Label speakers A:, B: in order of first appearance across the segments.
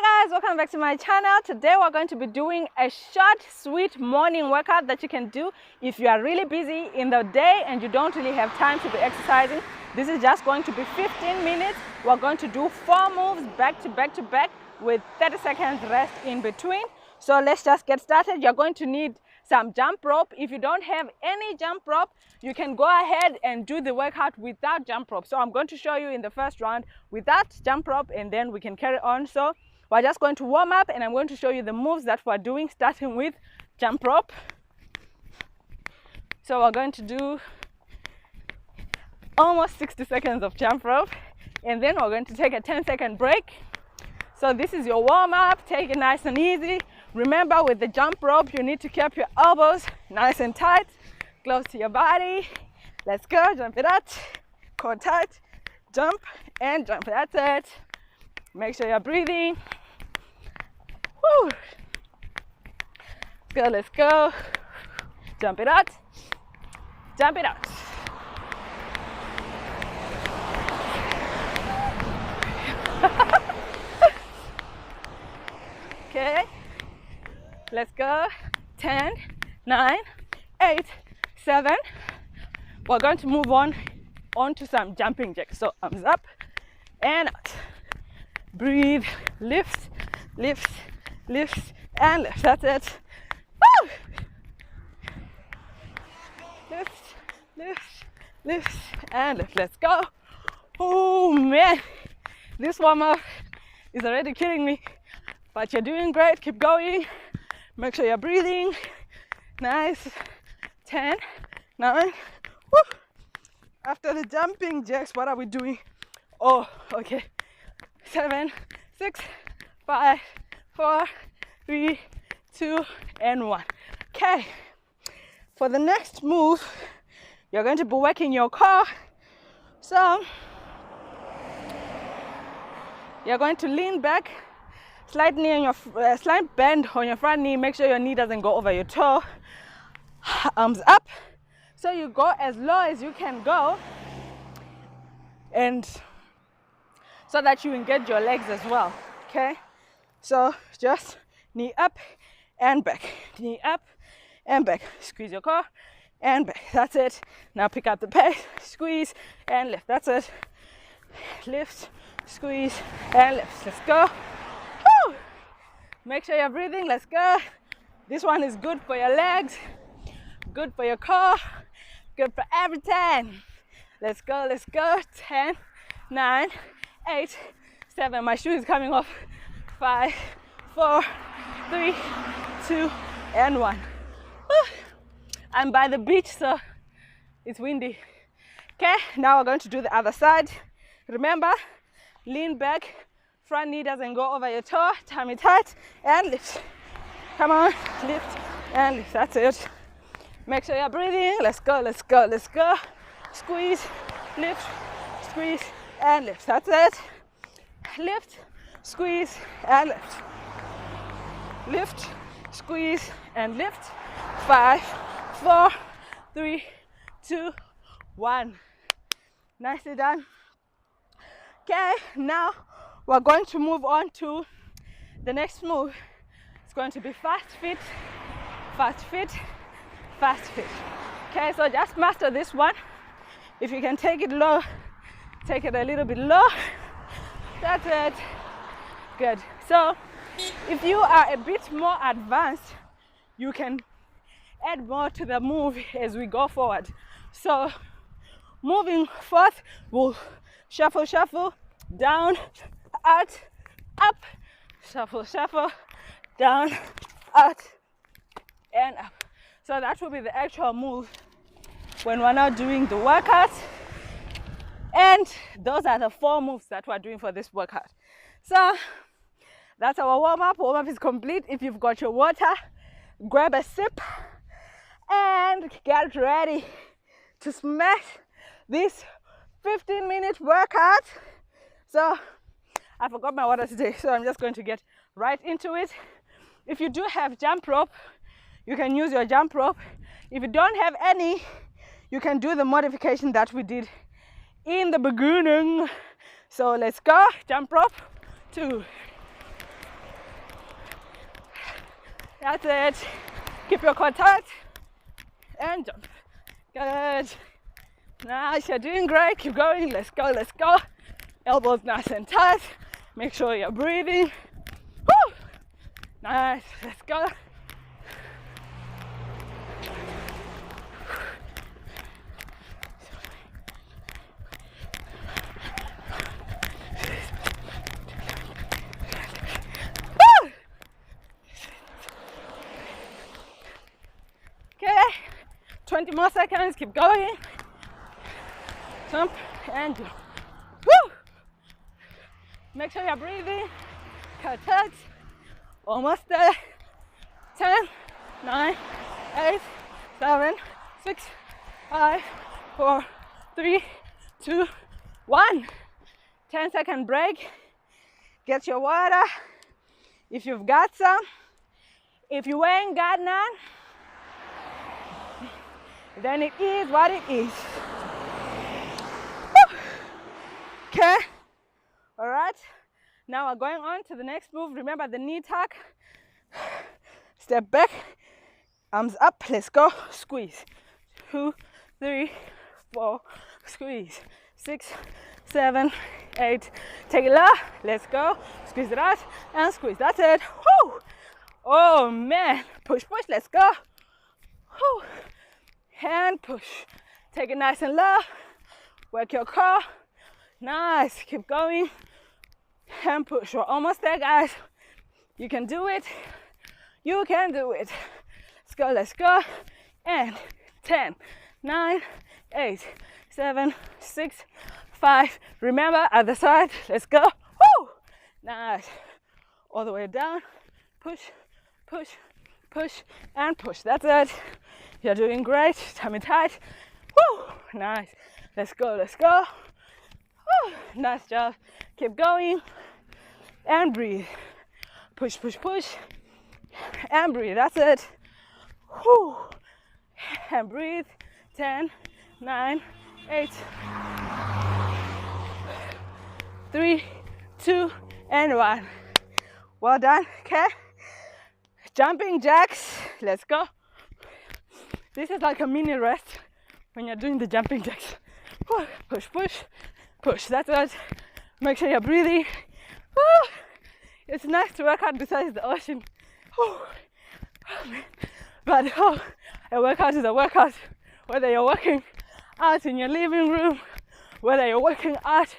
A: Hi guys, welcome back to my channel. Today we're going to be doing a short, sweet morning workout that you can do if you are really busy in the day and you don't really have time to be exercising. This is just going to be 15 minutes. We're going to do 4 moves back to back to back with 30 seconds rest in between. So let's just get started. You're going to need some jump rope. If you don't have any jump rope, you can go ahead and do the workout without jump rope. So I'm going to show you in the first round without jump rope, and then we can carry on. So we're just going to warm up and I'm going to show you the moves that we're doing, starting with jump rope. So we're going to do almost 60 seconds of jump rope, and then we're going to take a 10-second break. So this is your warm up. Take it nice and easy. Remember, with the jump rope, you need to keep your elbows nice and tight, close to your body. Let's go. Jump it out. Core tight. Jump and jump. That's it. Make sure you're breathing. Woo. Go, let's go. Jump it out. Jump it out. Okay. Let's go. 10, 9, 8, 7. We're going to move on to some jumping jacks. So arms up and out. Breathe. Lift, lift, lift, and lift. That's it. Woo! Lift, lift, lift, and lift. Let's go. Oh man, this warm up is already killing me, but you're doing great. Keep going. Make sure you're breathing. Nice. 10, 9. Woo! After the jumping jacks, what are we doing? Oh, okay. 7, 6, 5, 4, 3, 2, and 1. Okay. For the next move, you're going to be working your core. So you're going to lean back, slight bend on your front knee. Make sure your knee doesn't go over your toe. Arms up. So you go as low as you can go, and so that you engage your legs as well. Okay. So just knee up and back. Knee up and back. Squeeze your core and back. That's it. Now pick up the pace. Squeeze and lift. That's it. Lift, squeeze, and lift. Let's go. Woo! Make sure you're breathing. Let's go. This one is good for your legs, good for your core, good for everything. Let's go. Let's go. 10, 9, 8, 7. My shoe is coming off. 5, 4, 3, 2, and 1. Woo! I'm by the beach, so it's windy. Okay, now we're going to do the other side. Remember, lean back, front knee doesn't go over your toe, tummy tight, and lift. Come on, lift and lift. That's it. Make sure you're breathing. Let's go, let's go, let's go. Squeeze, lift, squeeze, and lift. That's it. Lift, squeeze, and lift. Lift, squeeze, and lift. 5, 4, 3, 2, 1. Nicely done. Okay, now we're going to move on to the next move. It's going to be fast feet, fast feet, fast feet. Okay, so just master this one. If you can take it low, take it a little bit low. That's it. Good. So if you are a bit more advanced, you can add more to the move as we go forward. So moving forth, we'll shuffle, shuffle, down, out, up, shuffle, shuffle, down, out, and up. So that will be the actual move when we're not doing the workout. And those are the 4 moves that we're doing for this workout. So that's our warm-up. Warm-up is complete. If you've got your water, grab a sip and get ready to smash this 15-minute workout. So I forgot my water today, so I'm just going to get right into it. If you do have jump rope, you can use your jump rope. If you don't have any, you can do the modification that we did in the beginning. So let's go. Jump rope. 2, That's it. Keep your core tight and jump. Good. Nice, you're doing great. Keep going. Let's go, let's go. Elbows nice and tight. Make sure you're breathing. Woo! Nice, let's go. Okay, 20 more seconds, keep going. Jump and jump. Woo! Make sure you're breathing. Cut it. Almost there. 10, 9, 8, 7, 6, 5, 4, 3, 2, 1. 10-second break. Get your water if you've got some. If you ain't got none, then it is what it is. Woo. Okay, all right. Now we're going on to the next move. Remember the knee tuck. Step back, arms up, let's go. Squeeze. 2, 3, 4, squeeze. 6, 7, 8. Take it low, let's go. Squeeze it out and squeeze. That's it. Woo. Oh man, push, push, let's go. Woo. And push. Take it nice and low. Work your core. Nice, keep going. And push. We're almost there, guys. You can do it. You can do it. Let's go, let's go. And 10, 9, 8, 7, 6, 5. Remember, other side. Let's go. Woo! Nice. All the way down. Push, push, push, and push. That's it. You're doing great. Tummy tight. Woo! Nice. Let's go, let's go. Woo! Nice job. Keep going. And breathe. Push, push, push. And breathe. That's it. Woo! And breathe. 10, 9, 8, 3, 2, and 1. Well done. Okay. Jumping jacks. Let's go. This is like a mini rest when you're doing the jumping jacks. Push, push, push. That's it. Make sure you're breathing. It's nice to work out besides the ocean. But a workout is a workout. Whether you're working out in your living room, whether you're working out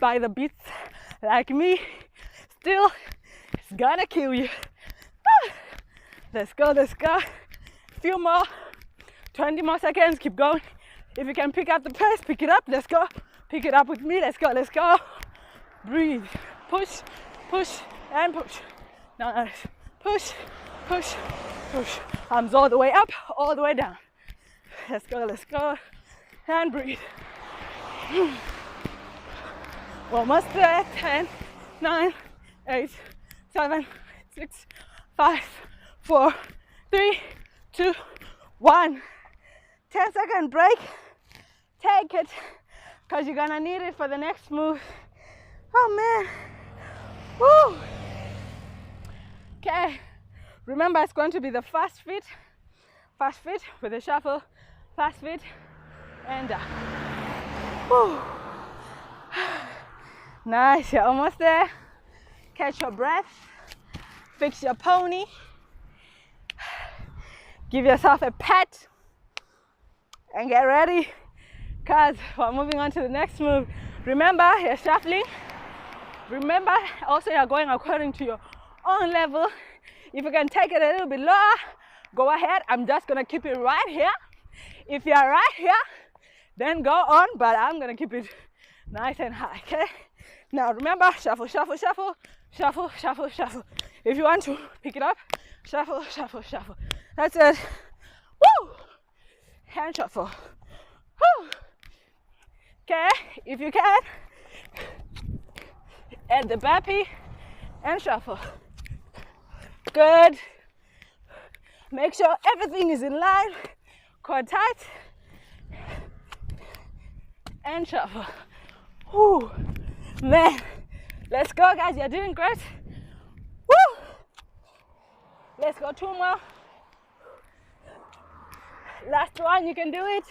A: by the beach like me, still, it's gonna kill you. Let's go, let's go. Few more. 20 more seconds, keep going. If you can pick up the pace, pick it up, let's go. Pick it up with me, let's go, let's go. Breathe, push, push, and push. Nice, push, push, push. Arms all the way up, all the way down. Let's go, let's go. And breathe. Almost there, 10, 9, 8, 7, 6, 5, 4, 3, 2, 1. 10-second break. Take it, because you're gonna need it for the next move. Oh man. Woo. Okay. Remember, it's going to be the fast feet with a shuffle, fast feet, and woo. Nice, you're almost there. Catch your breath, fix your pony, give yourself a pat, and get ready, because we're moving on to the next move. Remember, you're shuffling. Remember, also you're going according to your own level. If you can take it a little bit lower, go ahead. I'm just gonna keep it right here. If you're right here, then go on, but I'm gonna keep it nice and high, okay? Now remember, shuffle, shuffle, shuffle, shuffle, shuffle, shuffle. If you want to pick it up, shuffle, shuffle, shuffle. That's it. Woo! Hand shuffle. Woo! Okay, if you can, add the bappy and shuffle. Good. Make sure everything is in line. Core tight. And shuffle. Woo. Man. Let's go, guys. You're doing great. Woo. Let's go 2 more. Last one, you can do it.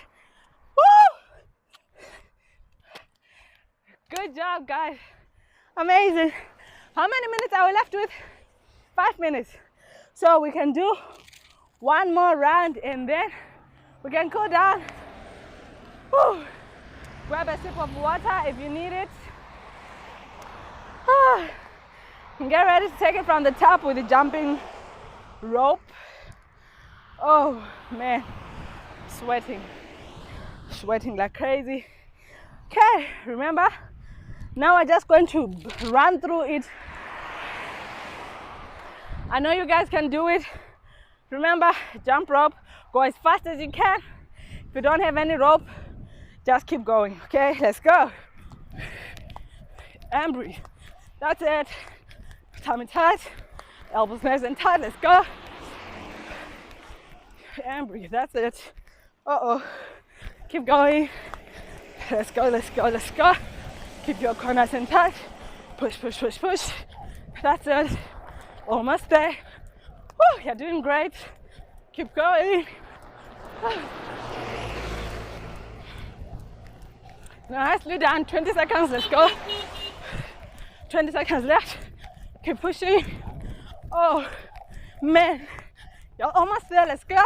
A: Woo! Good job, guys. Amazing. How many minutes are we left with? 5 minutes. So we can do 1 more round and then we can cool down. Woo! Grab a sip of water if you need it. And get ready to take it from the top with the jumping rope. Oh man, sweating like crazy. Okay, remember, now I'm just going to run through it. I know you guys can do it. Remember, jump rope, go as fast as you can. If you don't have any rope, just keep going. Okay, let's go. And breathe. That's it. Tummy tight, elbows nice and tight. Let's go. And breathe. That's it. Keep going. Let's go, let's go, let's go. Keep your core nice and tight. Push, push, push, push. That's it. Almost there. Woo, you're doing great. Keep going. Nicely done. 20 seconds. Let's go. 20 seconds left. Keep pushing. Oh, man. You're almost there. Let's go.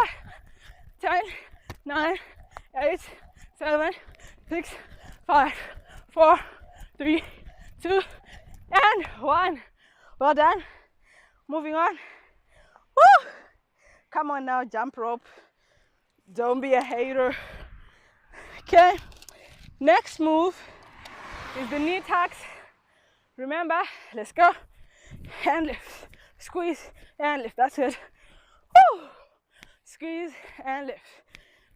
A: 10, 9, 8, 7, 6, 5, 4, 3, 2, and 1. Well done. Moving on. Woo! Come on now, jump rope. Don't be a hater. Okay. Next move is the knee tucks. Remember, let's go. Hand lift, squeeze and lift. That's it. Woo! Squeeze and lift.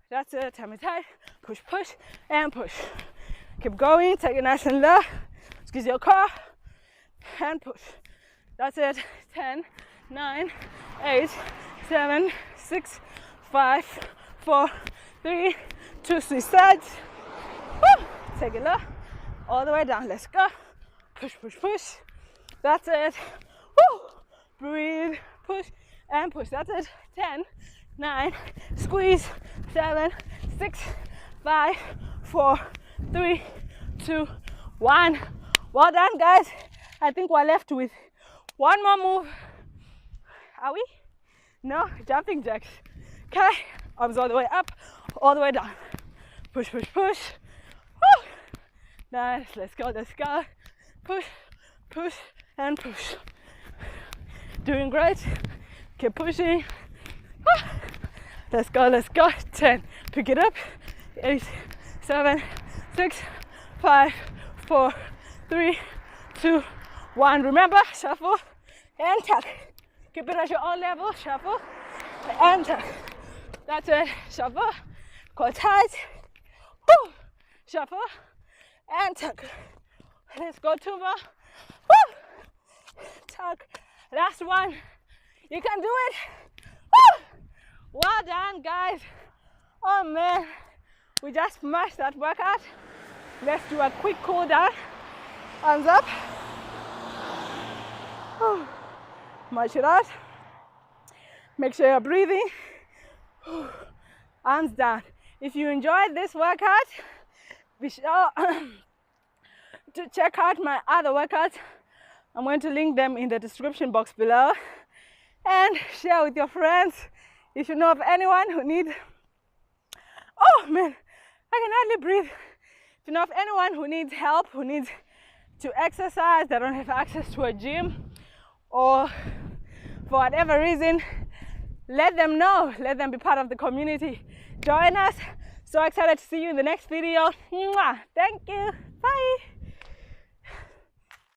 A: That's it. Tummy tight. Push, push, and push. Keep going. Take it nice and low. Squeeze your core and push. That's it. 10, 9, 8, 7, 6, 5, 4, 3, 2, switch sides. Woo! Take it low. All the way down. Let's go. Push, push, push. That's it. Woo! Breathe. Push and push. That's it. 10, 9, squeeze. 7, 6, 5, 4, 3, 2, 1. Well done, guys. I think we're left with 1 more move. Are we? No? Jumping jacks. Okay. Arms all the way up, all the way down. Push, push, push. Woo! Nice. Let's go, let's go. Push, push, and push. Doing great. Keep pushing. Woo! Let's go, let's go. 10. Pick it up. 8, 7, 6, 5, 4, 3, 2, 1. Remember, shuffle and tuck. Keep it at your own level. Shuffle and tuck. That's it. Shuffle. Core tight. Woo! Shuffle and tuck. Let's go 2 more. Woo! Tuck. Last one. You can do it. Woo! Well done, guys. Oh man, we just smashed that workout. Let's do a quick cool down. Arms up. Whew. March it out. Make sure you're breathing. Whew. Arms down. If you enjoyed this workout, be sure to check out my other workouts. I'm going to link them in the description box below. And share with your friends. If you know of anyone who needs, oh man, I can hardly breathe. If you know of anyone who needs help, who needs to exercise, they don't have access to a gym, or for whatever reason, let them know. Let them be part of the community. Join us. So excited to see you in the next video. Mwah. Thank you. Bye.